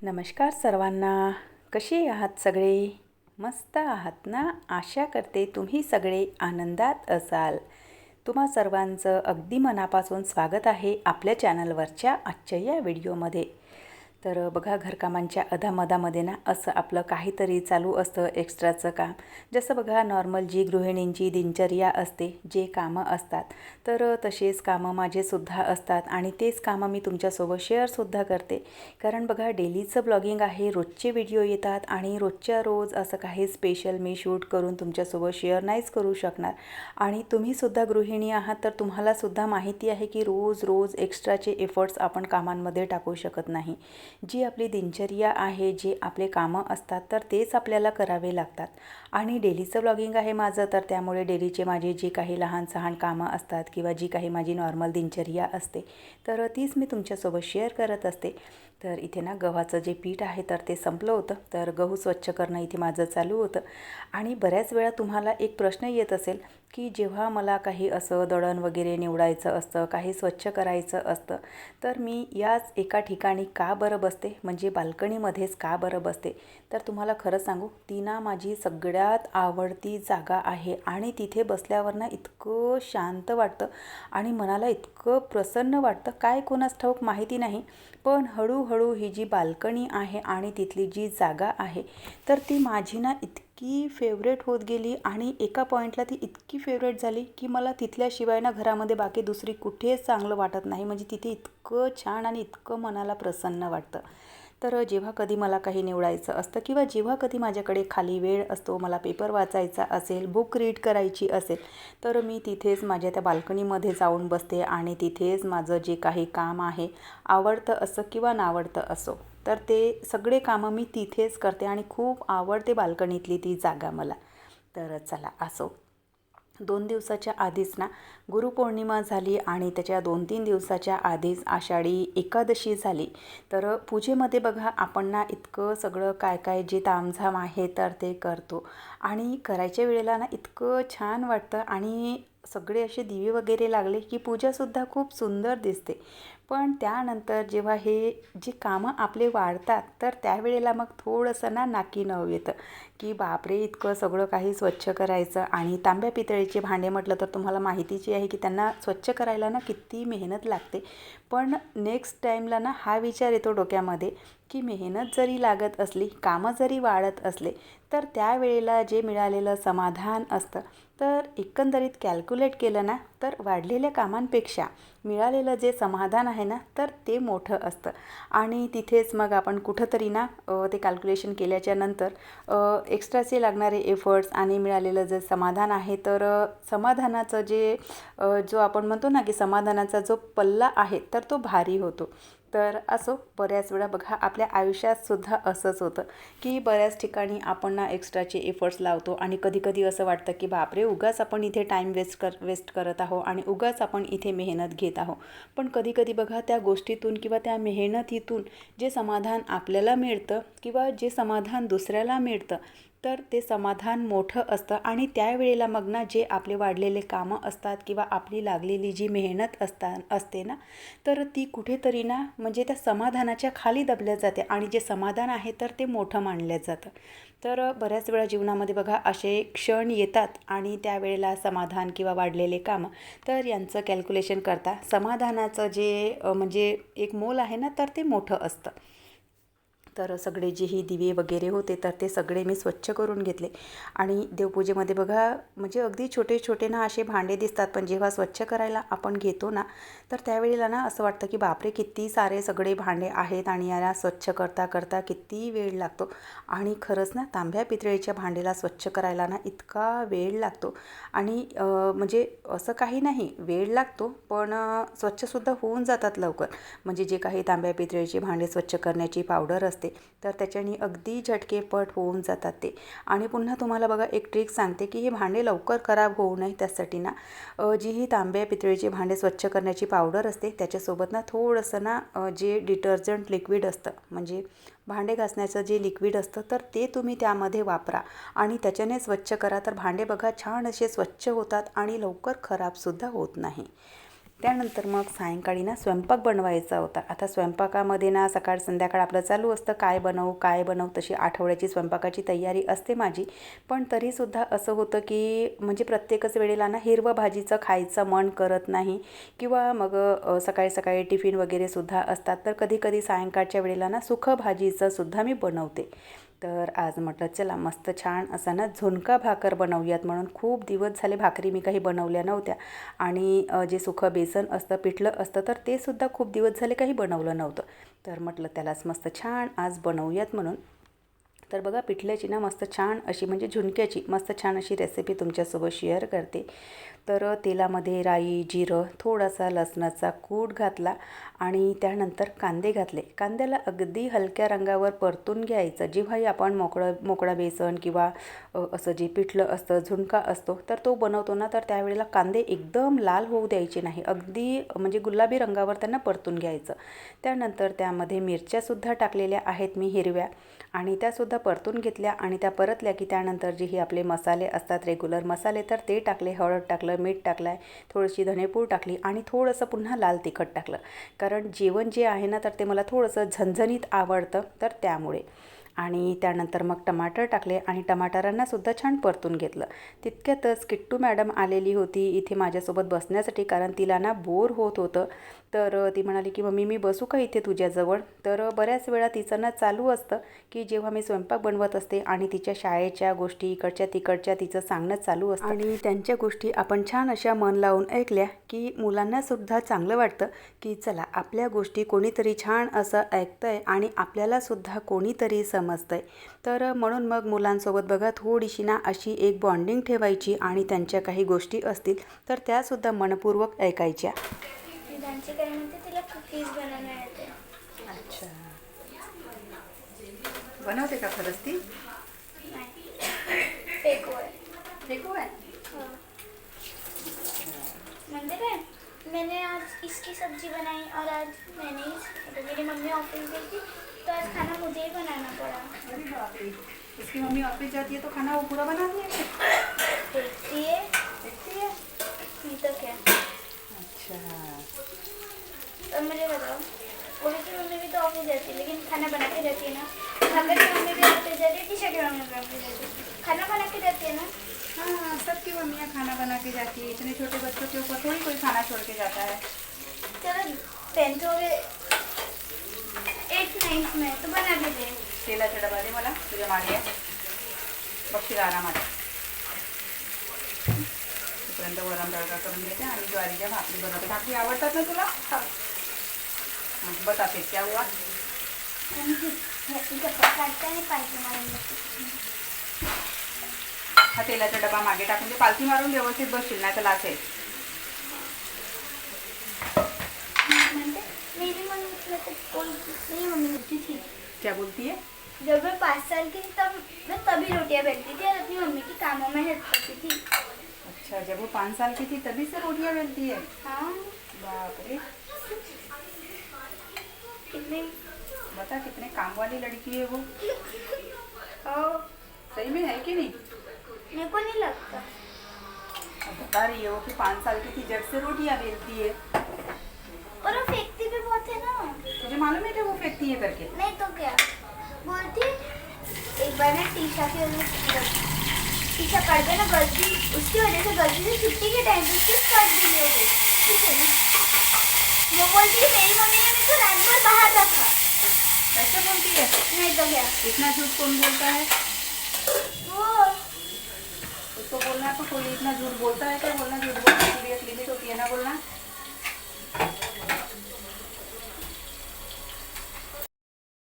नमस्कार सर्वांना. कसे आहात सगळे? मस्त आहात ना? आशा करते तुम्ही सगळे आनंदात असाल. तुम्हा सर्वांचं अगदी मनापासून स्वागत आहे आपल्या चॅनलवरच्या आजच्या या व्हिडिओमध्ये. तर बघा, घरकामांच्या अधामधामध्ये ना असं आपलं काहीतरी चालू असतं एक्स्ट्राचं काम. जसं बघा, नॉर्मल जी गृहिणींची दिनचर्या असते, जे कामं असतात, तर तसेच कामं माझेसुद्धा असतात आणि तेच कामं मी तुमच्यासोबत शेअरसुद्धा करते. कारण बघा, डेलीचं ब्लॉगिंग आहे, रोजचे व्हिडिओ येतात आणि रोजच्या रोज असं काही स्पेशल मी शूट करून तुमच्यासोबत शेअर नाहीच करू शकणार. आणि तुम्हीसुद्धा गृहिणी आहात, तर तुम्हालासुद्धा माहिती आहे की रोज रोज एक्स्ट्राचे एफर्ट्स आपण कामांमध्ये टाकू शकत नाही. जी आपली दिनचर्या आहे, जे आपले कामं असतात, तर तेच आपल्याला करावे लागतात. आणि डेलीचं ब्लॉगिंग आहे माझं, तर त्यामुळे डेलीचे माझे जे काही लहान सहान कामं असतात किंवा जी काही माझी नॉर्मल दिनचर्या असते, तर तीच मी तुमच्यासोबत शेअर करत असते. तर इथे ना गव्हाचं जे पीठ आहे तर ते संपलं होतं, तर गहू स्वच्छ करणं इथे माझं चालू होतं. आणि बऱ्याच वेळा तुम्हाला एक प्रश्न येत असेल की जेव्हा मला काही असं दळण वगैरे निवडायचं असतं, काही स्वच्छ करायचं असतं, तर मी याच एका ठिकाणी का बरं बसते, म्हणजे बाल्कनीमध्येच का बरं बसते? तर तुम्हाला खरं सांगू, ती ना माझी सगळ्यात आवडती जागा आहे आणि तिथे बसल्यावर ना इतकं शांत वाटतं आणि मनाला इतकं प्रसन्न वाटतं, काय कोणास ठाऊक माहिती नाही. पण हळूहळू ही जी बाल्कनी आहे आणि तिथली जी जागा आहे, तर ती माझी ना इतकी फेवरेट होत गेली आणि एका पॉईंटला ती इतकी फेवरेट झाली की मला तिथल्याशिवाय ना घरामध्ये बाकी दुसरी कुठेच चांगलं वाटत नाही. म्हणजे तिथे इतकं छान आणि इतकं मनाला प्रसन्न वाटतं. तर जेव्हा कधी मला काही निवडायचं असतं किंवा जेव्हा कधी माझ्याकडे खाली वेळ असतो, मला पेपर वाचायचा असेल, बुक रीड करायची असेल, तर मी तिथेच माझ्या त्या बाल्कनीमध्ये जाऊन बसते आणि तिथेच माझं जे काही काम आहे, आवडतं असं किंवा नावडतं असो, तर ते सगळे कामं मी तिथेच करते आणि खूप आवडते बाल्कनीतली ती जागा मला. तर चला, असो. 2 दिवसाच्या आधीच ना गुरुपौर्णिमा झाली आणि त्याच्या 2-3 दिवसाच्या आधीच आषाढी एकादशी झाली. तर पूजेमध्ये बघा, आपण ना इतकं सगळं काय काय जे तामझाम आहे तर ते करतो आणि करायच्या वेळेला ना इतकं छान वाटतं आणि सगळे असे दिवे वगैरे लागले की पूजासुद्धा खूप सुंदर दिसते. पण त्यानंतर जेव्हा हे जी कामं आपले वाढतात, तर त्यावेळेला मग थोडंसं ना नाकी नऊ येतं की बापरे, इतकं सगळं काही स्वच्छ करायचं. आणि तांब्या पितळेचे भांडे म्हटलं तर तुम्हाला माहितीची आहे की त्यांना स्वच्छ करायला ना किती मेहनत लागते. पण नेक्स्ट टाईमला ना हा विचार येतो डोक्यामध्ये की मेहनत जरी लागत असली, कामं जरी वाढत असले, तर त्यावेळेला जे मिळालेलं समाधान असतं, तर एकंदरीत कॅल्क्युलेट केलं ना, तर वाढलेल्या कामांपेक्षा मिळालेलं जे समाधान आहे ना, तर ते मोठं असतं. आणि तिथेच मग आपण कुठंतरी ना ते कॅल्क्युलेशन केल्याच्या नंतर एक्स्ट्राचे लागणारे एफर्ट्स आणि मिळालेलं जे समाधान आहे, तर समाधानाचं जे जो आपण म्हणतो ना की समाधानाचा जो पल्ला आहे, तर तो भारी होतो. तर असो, बऱ्याच वेळा बघा आपल्या आयुष्यातसुद्धा असंच होतं की बऱ्याच ठिकाणी आपण ना एक्स्ट्राचे एफर्ट्स लावतो आणि कधीकधी असं वाटतं की बापरे, उगाच आपण इथे टाईम वेस्ट करत आहो आणि उगाच आपण इथे मेहनत घेत आहो. पण कधीकधी बघा, त्या गोष्टीतून किंवा त्या मेहनतीतून जे समाधान आपल्याला मिळतं किंवा जे समाधान दुसऱ्याला मिळतं, तर ते समाधान मोठं असतं. आणि त्यावेळेला मग ना जे आपले वाढलेले कामं असतात किंवा आपली लागलेली जी मेहनत असते ना, तर ती कुठेतरी ना म्हणजे त्या समाधानाच्या खाली दबल्या जाते आणि जे समाधान आहे तर ते मोठं मानलं जातं. तर बऱ्याच वेळा जीवनामध्ये बघा असे क्षण येतात आणि त्यावेळेला समाधान किंवा वाढलेले कामं, तर यांचं कॅल्क्युलेशन करता समाधानाचं जे म्हणजे एक मोल आहे ना, तर ते मोठं असतं. तर सगळे जेही दिवे वगैरे होते, तर ते सगळे मी स्वच्छ करून घेतले. आणि देवपूजेमध्ये बघा, म्हणजे अगदी छोटे छोटे ना असे भांडे दिसतात, पण जेव्हा स्वच्छ करायला आपण घेतो ना, तर त्यावेळेला ना असं वाटतं की बापरे, किती सारे सगळे भांडे आहेत आणि याला स्वच्छ करता करता किती वेळ लागतो. आणि खरंच ना, तांब्या पितळेच्या भांडेला स्वच्छ करायला ना इतका वेळ लागतो. आणि म्हणजे असं काही नाही, वेळ लागतो, पण स्वच्छसुद्धा होऊन जातात लवकर. म्हणजे जे काही तांब्या पितळेचे भांडे स्वच्छ करण्याची पावडर असते, तर त्याच्याने अगदी झटकेपट होऊन जातात ते. आणि पुन्हा तुम्हाला बघा एक ट्रिक सांगते की हे भांडे लवकर खराब होऊ नये, त्यासाठी ना जी ही तांब्या पितळेचे भांडे स्वच्छ करण्याची पावडर असते, त्याच्यासोबत ना थोडंसं ना जे डिटर्जंट लिक्विड असतं, म्हणजे भांडे घासण्याचं जे लिक्विड असतं, तर ते तुम्ही त्यामध्ये वापरा आणि त्याच्याने स्वच्छ करा. तर भांडे बघा छान असे स्वच्छ होतात आणि लवकर खराबसुद्धा होत नाही. त्यानंतर मग सायंकाळी ना स्वयंपाक बनवायचा होता. आता स्वयंपाकामध्ये ना सकाळ संध्याकाळ आपलं चालू असतं, काय बनवू तशी आठवड्याची स्वयंपाकाची तयारी असते माझी. पण तरीसुद्धा असं होतं की म्हणजे प्रत्येकच वेळेला ना हिरवं भाजीचं खायचं मन करत नाही किंवा मग सकाळी सकाळी टिफिन वगैरेसुद्धा असतात, तर कधी कधी सायंकाळच्या वेळेला ना सुकं भाजीचं सुद्धा मी बनवते. तर आज म्हटलं चला मस्त छान असा ना झुणका भाकर बनवूयात म्हणून. खूप दिवस झाले भाकरी मी काही बनवल्या नव्हत्या आणि जे सुकं बेसन असतं, पिठलं असतं, तर ते सुद्धा खूप दिवस झाले काही बनवलं नव्हतं. तर म्हटलं त्यालाच मस्त छान आज बनवूयात म्हणून. तर बघा पिठल्याची ना मस्त छान अशी म्हणजे झुणक्याची मस्त छान अशी रेसिपी तुमच्यासोबत शेअर करते. तर तेलामध्ये राई, जिरं, थोडासा लसणाचा कूट घातला आणि त्यानंतर कांदे घातले. कांद्याला अगदी हलक्या रंगावर परतून घ्यायचं. जेव्हाही आपण मोकळा बेसन किंवा असं जे पिठलं असतं, झुणका असतो, तर तो बनवतो ना, तर त्यावेळेला कांदे एकदम लाल होऊ द्यायचे नाही, अगदी म्हणजे गुलाबी रंगावर त्यांना परतून घ्यायचं. त्यानंतर त्यामध्ये मिरच्यासुद्धा टाकलेल्या आहेत मी हिरव्या आणि त्यासुद्धा परतून घेतल्या आणि त्या परतल्या की त्यानंतर जे हे आपले मसाले असतात रेग्युलर मसाले, तर ते टाकले. हळद टाकलं, मीठ टाकलं आहे, थोडीशी धनेपूड टाकली आणि थोडंसं पुन्हा लाल तिखट टाकलं. कारण जेवण जे आहे ना, तर ते मला थोडंसं झणझणीत आवडतं, तर त्यामुळे. आणि त्यानंतर मग टमाटर टाकले आणि टमाटरांनासुद्धा छान परतून घेतलं. तितक्यातच किट्टू मॅडम आलेली होती इथे माझ्यासोबत बसण्यासाठी, कारण तिला ना बोर होत होतं. तर ती म्हणाली की मम्मी मी बसू का इथे तुझ्याजवळ. तर बऱ्याच वेळा तिचं ना चालू असतं की जेव्हा मी स्वयंपाक बनवत असते आणि तिच्या शाळेच्या गोष्टी इकडच्या तिकडच्या तिचं सांगणं चालू असतं आणि त्यांच्या गोष्टी आपण छान अशा मन लावून ऐकल्या की मुलांनासुद्धा चांगलं वाटतं की चला आपल्या गोष्टी कोणीतरी छान असं ऐकतंय आणि आपल्यालासुद्धा कोणीतरी समजतंय. तर म्हणून मग मुलांसोबत बघा थोडीशी ना अशी एक बॉन्डिंग ठेवायची आणि त्यांच्या काही गोष्टी असतील तर त्यासुद्धा मनपूर्वक ऐकायच्या. तिला कुकीज बनवता येते. अच्छा, बनवते का खरंच ती? फेको है। फेको है? हाँ। मंदिर है। मैंने आज इसकी सब्जी बनाई और आज मैंने तो मेरी मम्मी ऑफिस गई थी तो आज खाना मुझे ही बनाना पड़ा। अरे बाप रे, इसकी मम्मी ऑफिस जाती है तो खाना वो पूरा बनाती है? देखती है नहीं तो क्या। अच्छा, अब मुझे बताओ, ओली की मम्मी भी तो ऑफिस जाती है लेकिन खाना बना के जाती है ना। भाकर की मम्मी भी ऑफिस जाती है, टीशा की मम्मी भी ऑफिस जाती है, खाना बना के जाती है ना। हाँ सबकी मम्मियाँ खाना बना के जाती है, इतने छोटे बच्चों के ऊपर थोड़ी कोई खाना छोड़ के जाता है। चलो 10th हो गए, 8th 9th में तो बना के दे। तेलाचा डबा दे मला तुझ्या मागे बघशील आरामात. तोपर्यंत वरण तडका करून घेते आणि ज्वारीच्या भाकरी बनवते. भाकरी आवडतात ना तुला? हाँ। बता फिर क्या हुआ? हा तेलाचा डबा मागे टाकून दे, पालथी मारून व्यवस्थित बसशील नाही तर लाच आहे. मेरी मम्मी बोलती थी। क्या बोलती है? जब मैं 5 साल की थी तब मैं तभी रोटियां बेलती थी और अपनी मम्मी की कामों में हेल्प करती थी। अच्छा, जब वो 5 साल की थी तभी से रोटियां बेलती है? हाँ। बाप रे, कितने बता कितने काम वाली लड़की है वो. और सही में है कि नहीं? मेरे को नहीं लगता। अब बता रही है वो कि 5 साल की थी जब से रोटियां बेलती है. और वो फेंकती भी बहुत है ना। तुझे मालूम है कि वो फेंकती है करके? नहीं तो क्या बोलती। एक बार ना टीशा की वजह से टीशा पढ़ गया ना गलती, उसकी वजह से गलती से छुट्टी के टाइम पे उसकी स्कर्ट ढीली हो गई। ठीक है, वो बोलती है मेरी मम्मी ने मेरे को रात भर बाहर रखा। ऐसे बोलती है? नहीं तो क्या। इतना झूठ कौन बोलता है? वो उसको बोलना तो कोई इतना झूठ बोलता है क्या? बोलना झूठ बोलने की भी एक लिमिट होती है ना बोलना.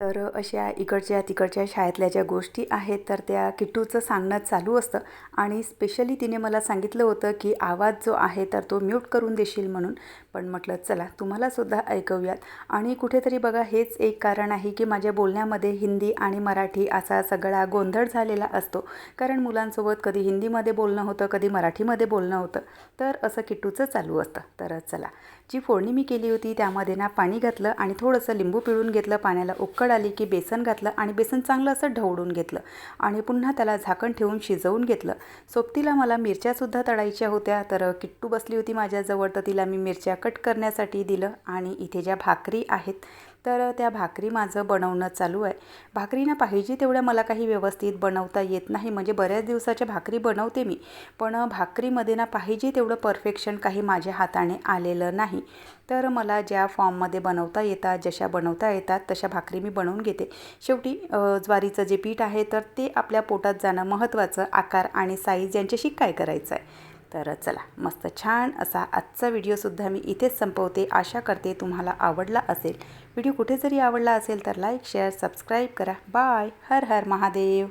तर अशा इकडच्या तिकडच्या शाळेतल्या ज्या गोष्टी आहेत तर त्या किट्टूचं सांगणं चालू असतं आणि स्पेशली तिने मला सांगितलं होतं की आवाज जो आहे तर तो म्यूट करून देशील म्हणून. पण म्हटलं चला तुम्हालासुद्धा ऐकवूयात. आणि कुठेतरी बघा हेच एक कारण आहे की माझ्या बोलण्यामध्ये हिंदी आणि मराठी असा सगळा गोंधळ झालेला असतो. कारण मुलांसोबत कधी हिंदीमध्ये बोलणं होतं, कधी मराठीमध्ये बोलणं होतं, तर असं किट्टूचं चालू असतं. तर चला, जी फोडणी मी केली होती त्यामध्ये ना पाणी घातलं आणि थोडंसं लिंबू पिळून घेतलं, पाण्याला उकळ आली की बेसन घातलं आणि बेसन चांगलं असं ढवळून घेतलं आणि पुन्हा त्याला झाकण ठेवून शिजवून घेतलं. सोबतीला मला मिरच्यासुद्धा तळायच्या होत्या, तर किट्टू बसली होती माझ्याजवळ, तर तिला मी मिरच्या कट करण्यासाठी दिलं. आणि इथे ज्या भाकरी आहेत तर त्या भाकरी माझं बनवणं चालू आहे. भाकरीना पाहिजे तेवढ्या मला काही व्यवस्थित बनवता येत नाही, म्हणजे बऱ्याच दिवसाच्या भाकरी बनवते मी, पण भाकरीमध्ये ना पाहिजे तेवढं परफेक्शन काही माझ्या हाताने आलेलं नाही. तर मला ज्या फॉर्ममध्ये बनवता येतात, जशा बनवता येतात तशा भाकरी मी बनवून घेते. शेवटी ज्वारीचं जे पीठ आहे तर ते आपल्या पोटात जाणं महत्त्वाचं. आकार आणि साईज यांच्याशी काय करायचं आहे. तर चला, मस्त छान असा आजचा व्हिडिओसुद्धा मी इथेच संपवते. आशा करते तुम्हाला आवडला असेल. व्हिडिओ कुठे जरी आवडला असेल तर लाईक, शेअर, सबस्क्राईब करा. बाय. हर हर महादेव.